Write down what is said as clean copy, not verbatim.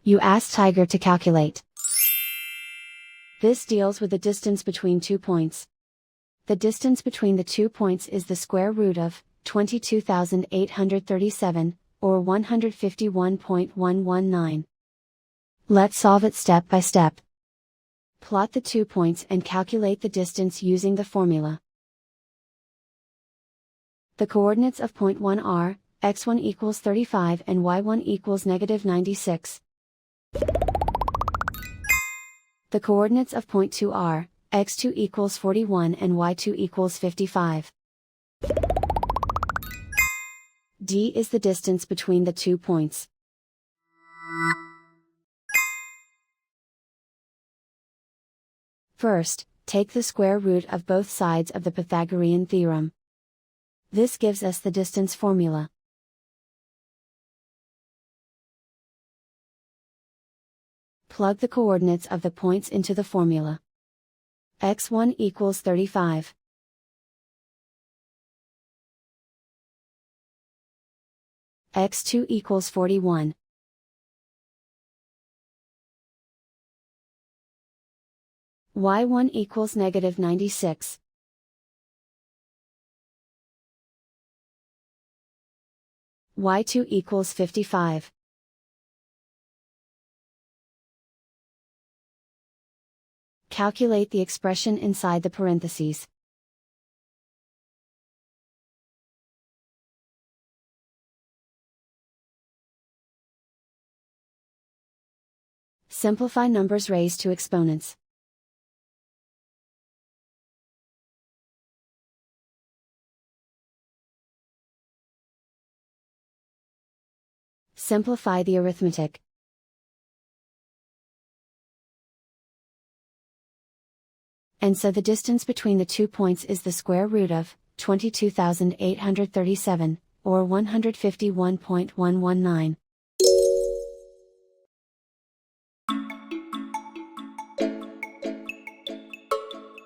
You ask Tiger to calculate. This deals with the distance between 2 points. The distance between the 2 points is the square root of 22,837, or 151.119. Let's solve it step by step. Plot the 2 points and calculate the distance using the formula. The coordinates of point 1 are, x1 equals 35 and y1 equals negative 96. The coordinates of point 2 are, x2 equals 41 and y2 equals 55. D is the distance between the 2 points. First, take the square root of both sides of the Pythagorean theorem. This gives us the distance formula. Plug the coordinates of the points into the formula. x1 equals 35. x2 equals 41. y1 equals negative 96. y2 equals 55. Calculate the expression inside the parentheses. Simplify numbers raised to exponents. Simplify the arithmetic. And so the distance between the 2 points is the square root of 22,837, or 151.119.